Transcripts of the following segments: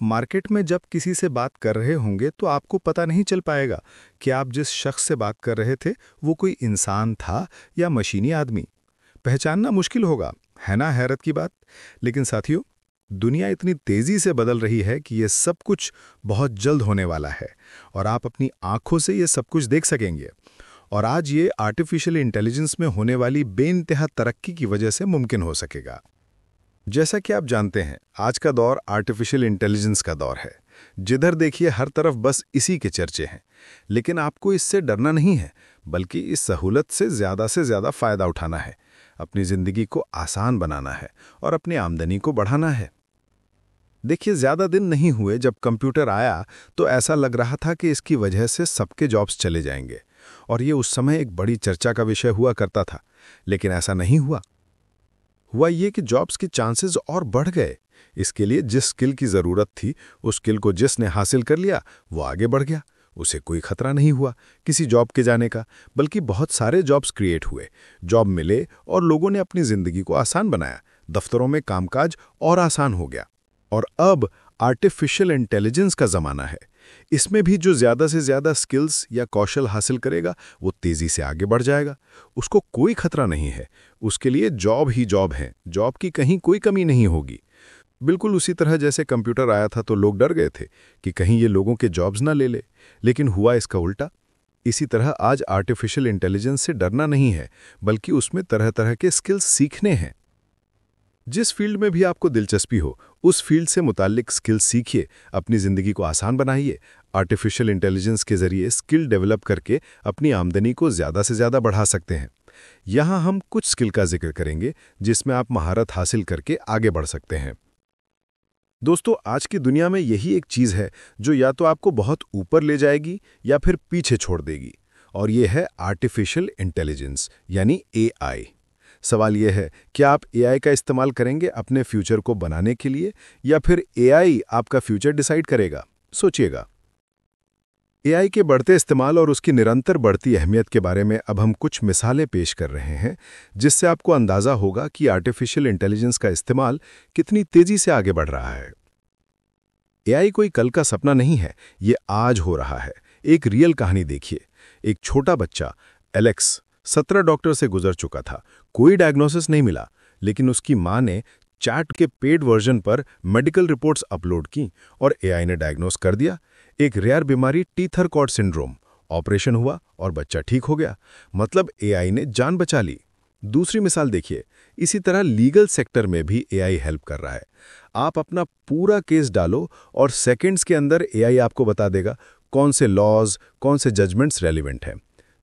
Market में जब किसी से बात कर रहे होंगे तो आपको पता नहीं चल पाएगा कि आप जिस शख्स से बात कर रहे थे वो कोई इंसान था या मशीनी आदमी। पहचानना मुश्किल होगा, है ना हैरत की बात। लेकिन साथियों, दुनिया इतनी तेजी से बदल रही है कि ये सब कुछ बहुत जल्द होने वाला है और आप अपनी आंखों से ये सब कुछ देख सकेंगे। और आज ये आर्टिफिशियल इंटेलिजेंस में होने वाली बेइंतहा तरक्की की वजह से मुमकिन हो सकेगा। जैसा कि आप जानते हैं, आज का दौर आर्टिफिशियल इंटेलिजेंस का दौर है। जिधर देखिए हर तरफ बस इसी के चर्चे हैं। लेकिन आपको इससे डरना नहीं है, बल्कि इस सहूलत से ज़्यादा फ़ायदा उठाना है, अपनी ज़िंदगी को आसान बनाना है और अपनी आमदनी को बढ़ाना है। देखिए, ज़्यादा दिन नहीं हुए जब कंप्यूटर आया तो ऐसा लग रहा था कि इसकी वजह से सबके जॉब्स चले जाएंगे, और ये उस समय एक बड़ी चर्चा का विषय हुआ करता था। लेकिन ऐसा नहीं हुआ ये कि जॉब्स के चांसेस और बढ़ गए। इसके लिए जिस स्किल की ज़रूरत थी, उस स्किल को जिसने हासिल कर लिया वो आगे बढ़ गया। उसे कोई खतरा नहीं हुआ किसी जॉब के जाने का, बल्कि बहुत सारे जॉब्स क्रिएट हुए, जॉब मिले और लोगों ने अपनी ज़िंदगी को आसान बनाया। दफ्तरों में कामकाज और आसान हो गया। और अब आर्टिफिशियल इंटेलिजेंस का ज़माना है। इसमें भी जो ज़्यादा से ज़्यादा स्किल्स या कौशल हासिल करेगा वो तेज़ी से आगे बढ़ जाएगा। उसको कोई खतरा नहीं है। उसके लिए जॉब ही जॉब है, जॉब की कहीं कोई कमी नहीं होगी। बिल्कुल उसी तरह जैसे कंप्यूटर आया था तो लोग डर गए थे कि कहीं ये लोगों के जॉब्स ना ले ले, लेकिन हुआ इसका उल्टा। इसी तरह आज आर्टिफिशियल इंटेलिजेंस से डरना नहीं है, बल्कि उसमें तरह तरह के स्किल्स सीखने हैं। जिस फील्ड में भी आपको दिलचस्पी हो, उस फील्ड से मुताल्लिक स्किल सीखिए, अपनी ज़िंदगी को आसान बनाइए। आर्टिफिशियल इंटेलिजेंस के ज़रिए स्किल डेवलप करके अपनी आमदनी को ज़्यादा से ज़्यादा बढ़ा सकते हैं। यहाँ हम कुछ स्किल का जिक्र करेंगे जिसमें आप महारत हासिल करके आगे बढ़ सकते हैं। दोस्तों, आज की दुनिया में यही एक चीज़ है जो या तो आपको बहुत ऊपर ले जाएगी या फिर पीछे छोड़ देगी, और ये है आर्टिफिशियल इंटेलिजेंस यानी AI। सवाल यह है, क्या आप AI का इस्तेमाल करेंगे अपने फ्यूचर को बनाने के लिए, या फिर AI आपका फ्यूचर डिसाइड करेगा? सोचिएगा। AI के बढ़ते इस्तेमाल और उसकी निरंतर बढ़ती अहमियत के बारे में अब हम कुछ मिसालें पेश कर रहे हैं, जिससे आपको अंदाज़ा होगा कि आर्टिफिशियल इंटेलिजेंस का इस्तेमाल कितनी तेज़ी से आगे बढ़ रहा है। AI कोई कल का सपना नहीं है, ये आज हो रहा है। एक रियल कहानी देखिए। एक छोटा बच्चा एलेक्स 17 डॉक्टर से गुजर चुका था। कोई डायग्नोसिस नहीं मिला, लेकिन उसकी माँ ने चैट के पेड वर्जन पर मेडिकल रिपोर्ट्स अपलोड की और AI ने डायग्नोस कर दिया। एक रेयर बीमारी टीथर कॉर्ड सिंड्रोम। ऑपरेशन हुआ और बच्चा ठीक हो गया। मतलब AI ने जान बचा ली। दूसरी मिसाल देखिए। इसी तरह लीगल सेक्टर में भी AI हेल्प कर रहा है। आप अपना पूरा केस डालो और सेकंड्स के अंदर AI आपको बता देगा कौन से लॉज, कौन से जजमेंट्स रेलिवेंट हैं।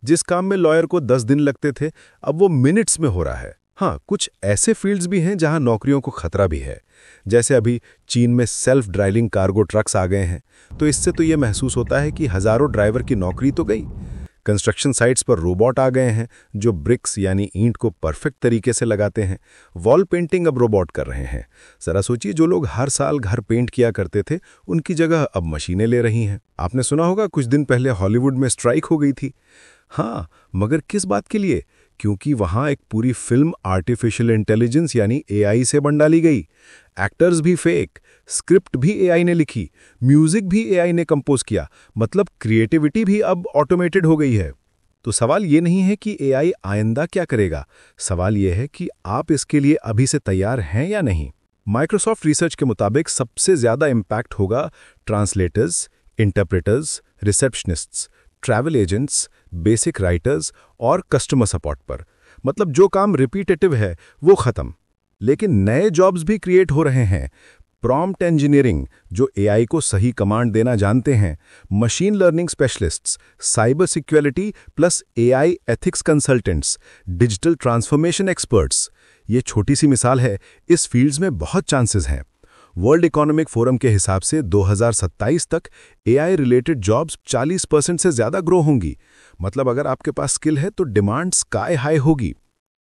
जिस काम में लॉयर को 10 दिन लगते थे, अब वो मिनट्स में हो रहा है। हाँ, कुछ ऐसे फील्ड्स भी हैं जहां नौकरियों को खतरा भी है। जैसे अभी चीन में सेल्फ ड्राइविंग कार्गो ट्रक्स आ गए हैं, तो इससे तो ये महसूस होता है कि हज़ारों ड्राइवर की नौकरी तो गई। कंस्ट्रक्शन साइट्स पर रोबोट आ गए हैं जो ब्रिक्स यानी ईंट को परफेक्ट तरीके से लगाते हैं। वॉल पेंटिंग अब रोबोट कर रहे हैं। जरा सोचिए, जो लोग हर साल घर पेंट किया करते थे, उनकी जगह अब मशीनें ले रही हैं। आपने सुना होगा कुछ दिन पहले हॉलीवुड में स्ट्राइक हो गई थी। हाँ, मगर किस बात के लिए? क्योंकि वहां एक पूरी फिल्म आर्टिफिशियल इंटेलिजेंस यानी AI से बन डाली गई। एक्टर्स भी फेक, स्क्रिप्ट भी AI ने लिखी, म्यूजिक भी AI ने कंपोज किया। मतलब क्रिएटिविटी भी अब ऑटोमेटेड हो गई है। तो सवाल ये नहीं है कि AI आइंदा क्या करेगा, सवाल यह है कि आप इसके लिए अभी से तैयार हैं या नहीं। माइक्रोसॉफ्ट रिसर्च के मुताबिक सबसे ज्यादा इम्पैक्ट होगा translators, interpreters, receptionists, travel agents, basic writers और कस्टमर सपोर्ट पर। मतलब जो काम रिपीटेटिव है वो खत्म। लेकिन नए जॉब्स भी क्रिएट हो रहे हैं। प्रॉम्प्ट इंजीनियरिंग, जो AI को सही कमांड देना जानते हैं, machine learning specialists, cyber security plus AI ethics consultants, digital transformation experts. ये छोटी सी मिसाल है, इस फील्ड्स में बहुत चांसेस हैं। वर्ल्ड इकोनॉमिक फोरम के हिसाब से 2027 तक AI रिलेटेड जॉब्स 40% से ज़्यादा ग्रो होंगी। मतलब अगर आपके पास स्किल है तो डिमांड स्काई हाई होगी।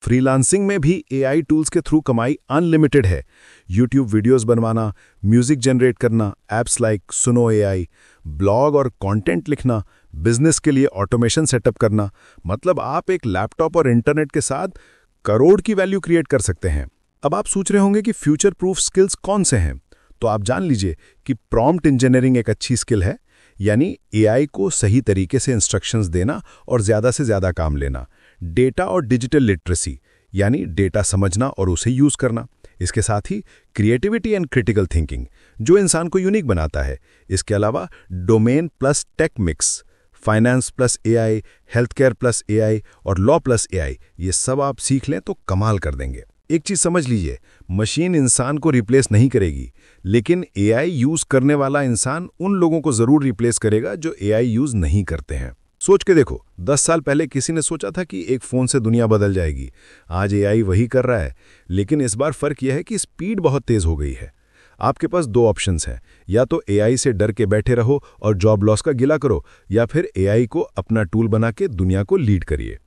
फ्रीलांसिंग में भी AI टूल्स के थ्रू कमाई अनलिमिटेड है। यूट्यूब वीडियोस बनवाना, म्यूजिक जनरेट करना, ऐप्स लाइक सुनो AI, ब्लॉग और कंटेंट लिखना, बिजनेस के लिए ऑटोमेशन सेटअप करना। मतलब आप एक लैपटॉप और इंटरनेट के साथ करोड़ की वैल्यू क्रिएट कर सकते हैं। अब आप सोच रहे होंगे कि फ्यूचर प्रूफ स्किल्स कौन से हैं, तो आप जान लीजिए कि प्रॉम्प्ट इंजीनियरिंग एक अच्छी स्किल है, यानी एआई को सही तरीके से इंस्ट्रक्शंस देना और ज़्यादा से ज़्यादा काम लेना। डेटा और डिजिटल लिटरेसी, यानी डेटा समझना और उसे यूज़ करना। इसके साथ ही क्रिएटिविटी एंड क्रिटिकल थिंकिंग, जो इंसान को यूनिक बनाता है। इसके अलावा domain plus tech mix, finance plus AI, health care plus AI और लॉ प्लस एआई, ये सब आप सीख लें तो कमाल कर देंगे। एक चीज़ समझ लीजिए, मशीन इंसान को रिप्लेस नहीं करेगी, लेकिन एआई यूज़ करने वाला इंसान उन लोगों को ज़रूर रिप्लेस करेगा जो एआई यूज़ नहीं करते हैं। सोच के देखो, 10 साल पहले किसी ने सोचा था कि एक फ़ोन से दुनिया बदल जाएगी। आज एआई वही कर रहा है, लेकिन इस बार फ़र्क यह है कि स्पीड बहुत तेज़ हो गई है। आपके पास दो ऑप्शंस हैं, या तो एआई से डर के बैठे रहो और जॉब लॉस का गिला करो, या फिर एआई को अपना टूल बना के दुनिया को लीड करिए।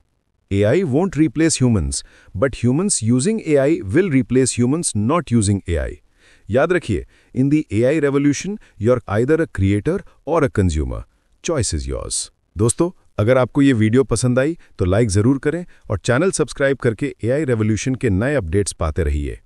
AI won't replace humans, but humans using AI will replace humans not using AI. याद रखिए, in the AI revolution, you're either a creator or a consumer. Choice is yours. दोस्तों, अगर आपको ये वीडियो पसंद आई तो लाइक ज़रूर करें और चैनल सब्सक्राइब करके AI रेवोल्यूशन के नए अपडेट्स पाते रहिए।